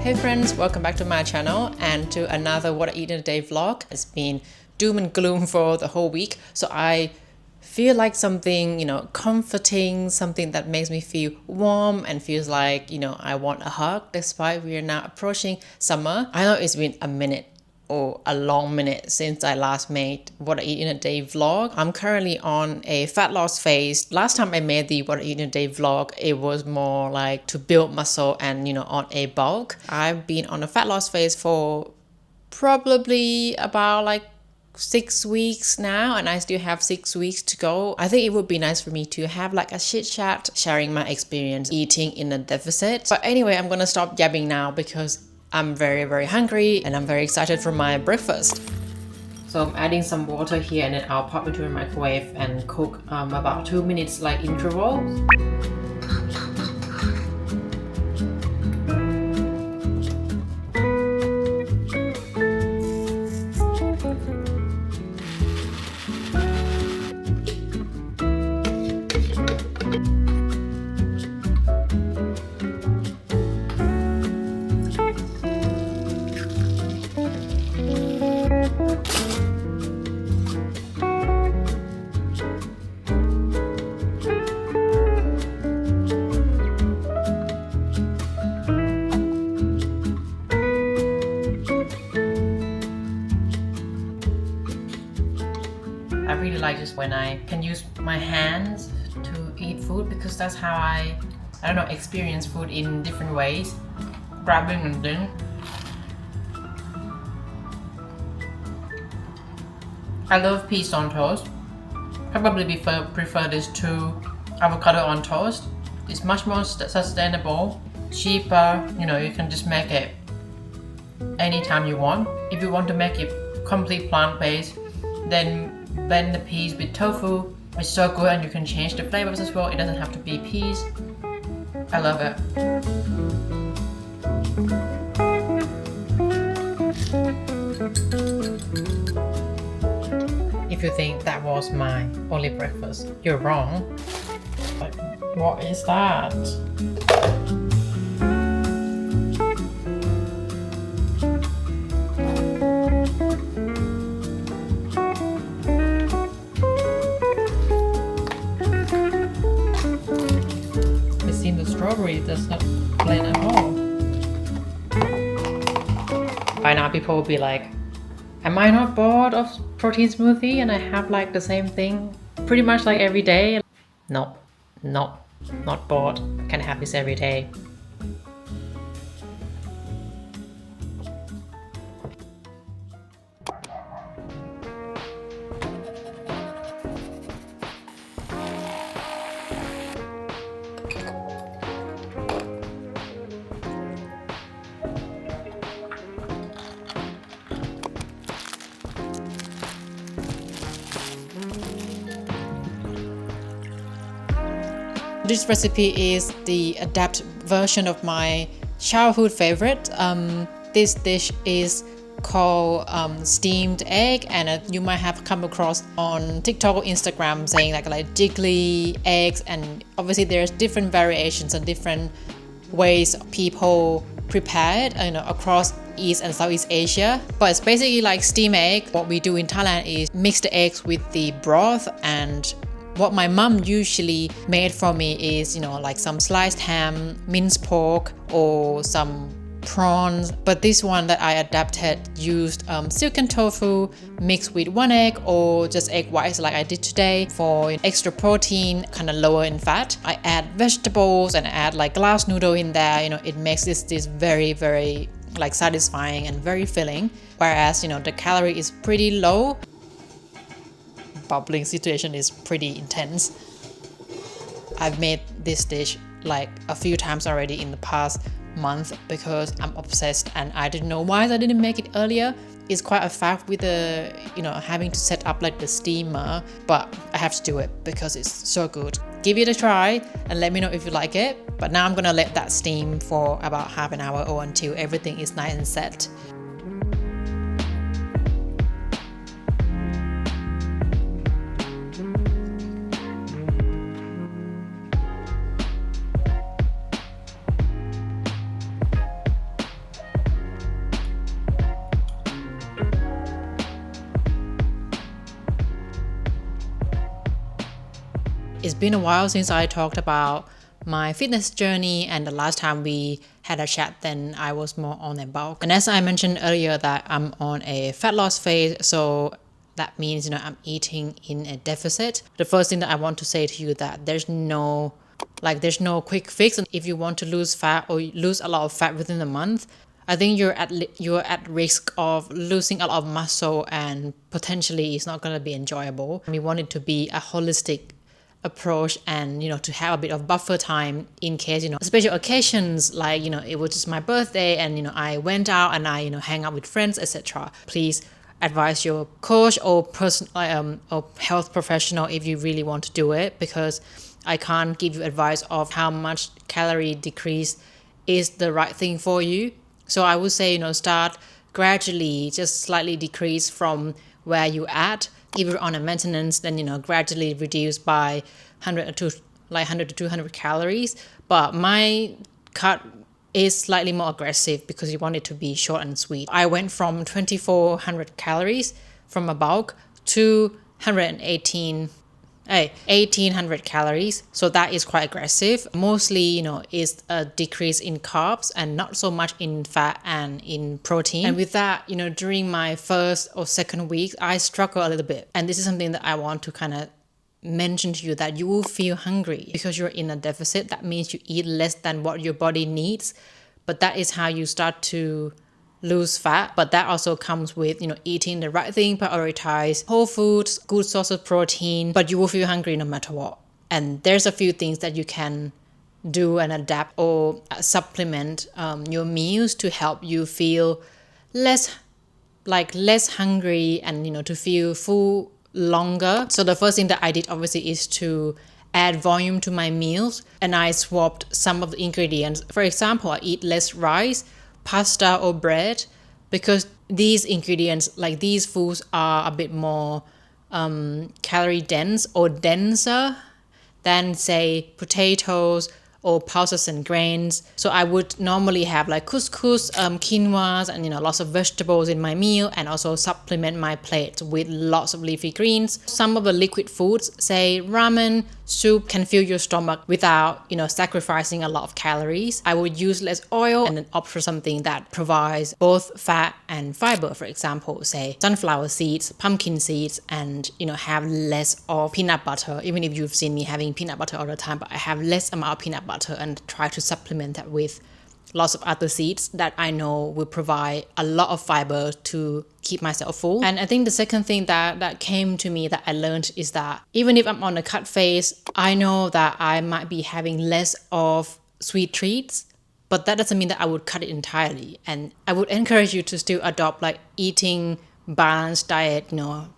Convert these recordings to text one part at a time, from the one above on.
Hey friends, welcome back to my channel and to another What I Eat in a Day vlog. It's been doom and gloom for the whole week, so I feel like something, comforting, something that makes me feel warm and feels like, I want a hug despite we are now approaching summer. I know it's been a minute or a long minute since I last made What I Eat in a Day vlog. I'm currently on a fat loss phase. Last time I made the What I Eat in a Day vlog, it was more like to build muscle and, on a bulk. I've been on a fat loss phase for probably about like 6 weeks now, and I still have 6 weeks to go. I think it would be nice for me to have like a chit chat sharing my experience eating in a deficit. But anyway, I'm gonna stop yapping now because I'm very, very hungry and I'm very excited for my breakfast. So I'm adding some water here and then I'll pop it into the microwave and cook about 2 minutes like interval. I really like just when I can use my hands to eat food because that's how I don't know, experience food in different ways. Grabbing and then I love peas on toast. Probably prefer this to avocado on toast. It's much more sustainable, cheaper. You can just make it anytime you want. If you want to make it complete plant-based, then blend the peas with tofu. It's so good, and you can change the flavors as well. It doesn't have to be peas. I love it. If you think that was my only breakfast, you're wrong. Like, what is that? Strawberry does not blend at all. By now people will be like, am I not bored of protein smoothie and I have like the same thing pretty much like every day? No, not bored. Can have this every day. This recipe is the adapted version of my childhood favorite. This dish is called steamed egg, and you might have come across on TikTok or Instagram saying like jiggly eggs, and obviously there's different variations and different ways people prepare it across East and Southeast Asia, but it's basically like steamed egg. What we do in Thailand is mix the eggs with the broth, and what my mom usually made for me is, like some sliced ham, minced pork, or some prawns. But this one that I adapted used silken tofu mixed with 1 egg or just egg whites like I did today for extra protein, kind of lower in fat. I add vegetables and add like glass noodle in there. It makes this very, very like satisfying and very filling. Whereas, the calorie is pretty low. Bubbling situation is pretty intense. I've made this dish like a few times already in the past month because I'm obsessed, and I didn't know why I didn't make it earlier. It's quite a fact with the having to set up like the steamer, but I have to do it because it's so good. Give it a try and let me know if you like it. But now I'm gonna let that steam for about half an hour or until everything is nice and set. been a while since I talked about my fitness journey, and the last time we had a chat then I was more on a bulk. And as I mentioned earlier that I'm on a fat loss phase, so that means I'm eating in a deficit. The first thing that I want to say to you that there's no quick fix. And if you want to lose fat or lose a lot of fat within a month, I think you're at risk of losing a lot of muscle, and potentially it's not going to be enjoyable. We want it to be a holistic approach, and to have a bit of buffer time in case special occasions, like it was just my birthday and I went out and I hang out with friends, etc. Please advise your coach or or health professional if you really want to do it, because I can't give you advice of how much calorie decrease is the right thing for you. So I would say start gradually, just slightly decrease from where you at. If you're on a maintenance, then gradually reduce by 100 to 200 calories. But my cut is slightly more aggressive because you want it to be short and sweet. I went from 2400 calories from a bulk to 1800 calories. So that is quite aggressive. Mostly, is a decrease in carbs and not so much in fat and in protein. And with that, during my first or second week, I struggle a little bit. And this is something that I want to kind of mention to you, that you will feel hungry because you're in a deficit. That means you eat less than what your body needs. But that is how you start to lose fat. But that also comes with eating the right thing, prioritize whole foods, good source of protein, but you will feel hungry no matter what. And there's a few things that you can do and adapt or supplement your meals to help you feel less hungry and to feel full longer. So the first thing that I did obviously is to add volume to my meals, and I swapped some of the ingredients. For example, I eat less rice, pasta or bread, because these ingredients, like these foods, are a bit more calorie dense or denser than say potatoes or pulses and grains. So I would normally have like couscous, quinoa, and lots of vegetables in my meal, and also supplement my plate with lots of leafy greens. Some of the liquid foods, say ramen, soup, can fill your stomach without sacrificing a lot of calories. I would use less oil and then opt for something that provides both fat and fiber. For example, say sunflower seeds, pumpkin seeds, and have less of peanut butter. Even if you've seen me having peanut butter all the time, but I have less amount of peanut butter and try to supplement that with lots of other seeds that I know will provide a lot of fiber to keep myself full. And I think the second thing that came to me that I learned is that even if I'm on a cut phase, I know that I might be having less of sweet treats, but that doesn't mean that I would cut it entirely. And I would encourage you to still adopt like eating balanced diet,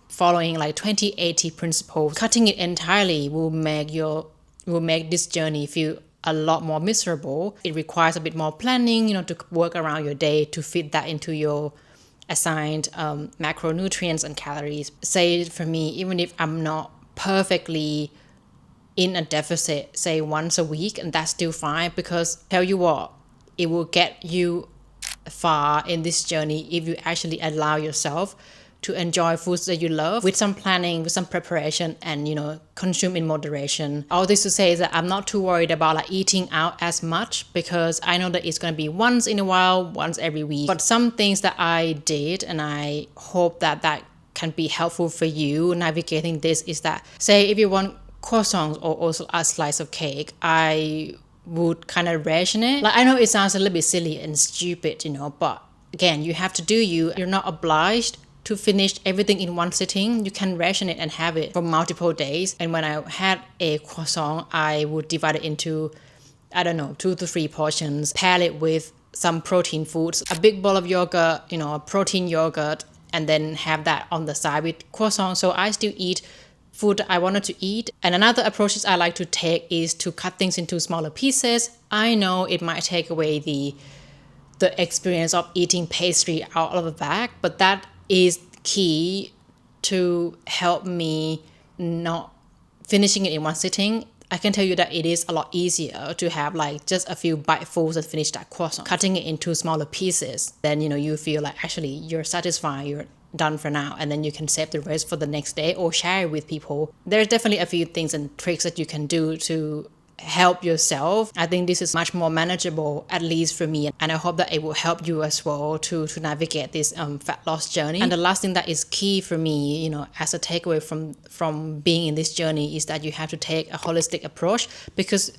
following like 20-80 principles. Cutting it entirely will make this journey feel a lot more miserable. It requires a bit more planning, to work around your day to fit that into your assigned macronutrients and calories. Say for me, even if I'm not perfectly in a deficit, say once a week, and that's still fine, because tell you what, it will get you far in this journey if you actually allow yourself to enjoy foods that you love with some planning, with some preparation, and consume in moderation. All this to say is that I'm not too worried about like eating out as much, because I know that it's going to be once in a while, once every week. But some things that I did, and I hope that can be helpful for you navigating this, is that say if you want croissants or also a slice of cake, I would kind of ration it. Like I know it sounds a little bit silly and stupid, but again, you have to do you. You're not obliged to finish everything in one sitting. You can ration it and have it for multiple days. And when I had a croissant, I would divide it into 2 to 3 portions, pair it with some protein foods, a big bowl of yogurt, a protein yogurt, and then have that on the side with croissant. So I still eat food I wanted to eat. And another approach I like to take is to cut things into smaller pieces. I know it might take away the experience of eating pastry out of a bag, but that is key to help me not finishing it in one sitting. I can tell you that it is a lot easier to have like just a few bitefuls and finish that croissant. Cutting it into smaller pieces, then you feel like actually you're satisfied, you're done for now, and then you can save the rest for the next day or share it with people. There's definitely a few things and tricks that you can do to help yourself. I think this is much more manageable, at least for me, and I hope that it will help you as well to navigate this fat loss journey. And the last thing that is key for me, you know, as a takeaway from being in this journey, is that you have to take a holistic approach, because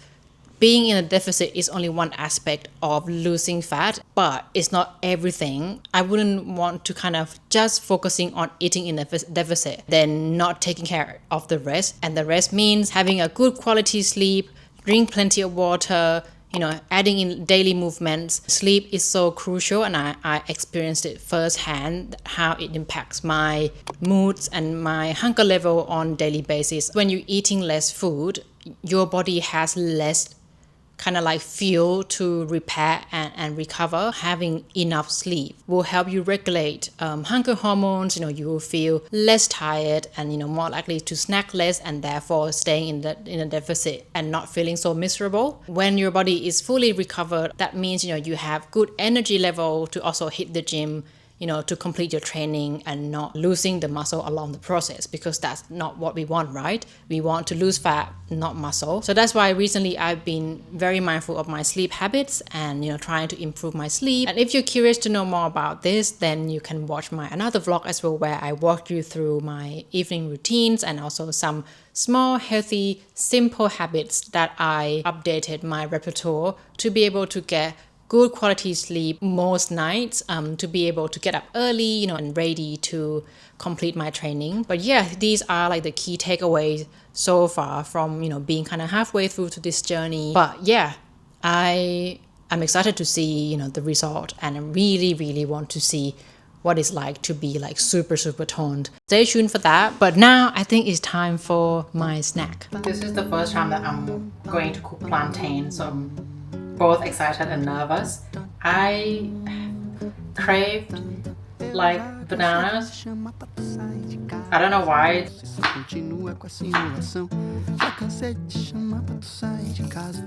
being in a deficit is only one aspect of losing fat, but it's not everything. I wouldn't want to kind of just focusing on eating in a deficit, then not taking care of the rest. And the rest means having a good quality sleep, drink plenty of water, you know, adding in daily movements. Sleep is so crucial, and I experienced it firsthand how it impacts my moods and my hunger level on daily basis. When you're eating less food, your body has less kind of like fuel to repair and recover. Having enough sleep will help you regulate hunger hormones. You know, you will feel less tired and, you know, more likely to snack less, and therefore staying in a deficit and not feeling so miserable. When your body is fully recovered, that means, you know, you have good energy level to also hit the gym, you know, to complete your training and not losing the muscle along the process, because that's not what we want, right? We want to lose fat, not muscle. So that's why recently I've been very mindful of my sleep habits and, you know, trying to improve my sleep. And if you're curious to know more about this, then you can watch my another vlog as well, where I walk you through my evening routines and also some small, healthy, simple habits that I updated my repertoire to be able to get good quality sleep most nights, to be able to get up early, you know, and ready to complete my training. But yeah, these are like the key takeaways so far from, you know, being kind of halfway through to this journey. But yeah, I'm excited to see, you know, the result, and I really want to see what it's like to be like super toned. Stay tuned for that. But now I think it's time for my snack. This is the first time that I'm going to cook plantain, so I'm both excited and nervous. I craved like bananas. I don't know why. Continua com essa enrolação. Já cansei de te chamar pra tu sair de casa.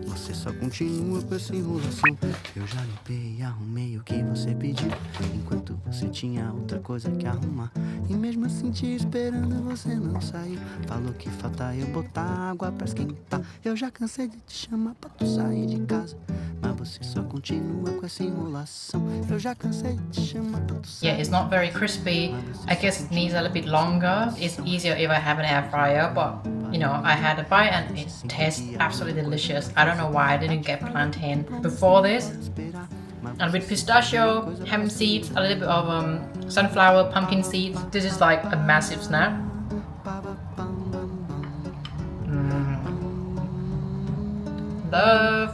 Você só continua com essa enrolação. Eu já limpei e arrumei o que você pediu, enquanto você tinha outra coisa que arrumar. E mesmo assim te esperando, você não saiu. Falou que falta eu botar água pra esquentar. Eu já cansei de te chamar pra tu sair de casa, mas você só continua com essa enrolação. Eu já cansei de te chamar pra tu sair. Yeah, it's not very crispy. I guess it needs a little bit longer. It's easier if I have an air fryer, but you know, I had a bite and it tastes absolutely delicious. I don't know why I didn't get plantain before this. And with pistachio, hemp seeds, a little bit of sunflower, pumpkin seeds, this is like a massive snack. Love.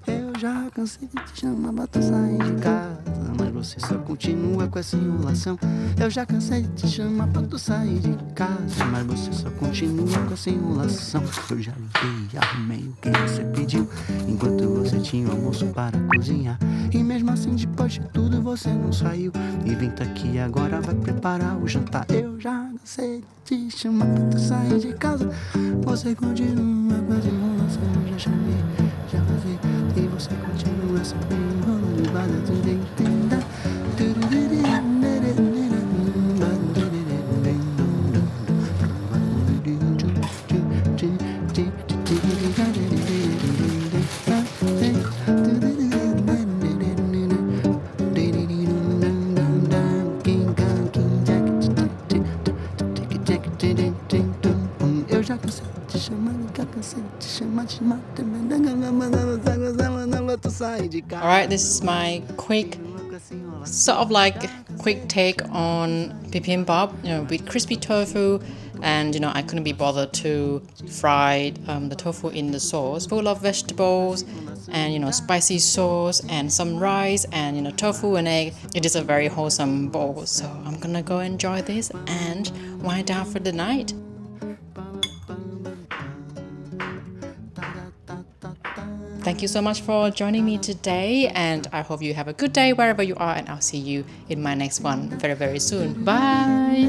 Eu já cansei de te chamar pra tu sair de casa, mas você só continua com essa enrolação. Eu já cansei de te chamar pra tu sair de casa, mas você só continua com essa enrolação. Eu já limpei e arrumei o que você pediu, enquanto você tinha o almoço para cozinhar. E mesmo assim, depois de tudo, você não saiu. E vem tá aqui agora, vai preparar o jantar. Eu já cansei de te chamar pra tu sair de casa, você continua com essa enrolação. Eu já chamei, já vazei, e você continua sempre enrolando de bada de dentro. Eu já cansei de te chamar, já cansei de te chamar, Alright, this is my quick, sort of like quick take on bibimbap, you know, with crispy tofu. And you know, I couldn't be bothered to fry the tofu in the sauce, full of vegetables and, you know, spicy sauce and some rice and, you know, tofu and egg. It is a very wholesome bowl, so I'm gonna go enjoy this and wind down for the night. Thank you so much for joining me today, and I hope you have a good day wherever you are, and I'll see you in my next one very soon. Bye.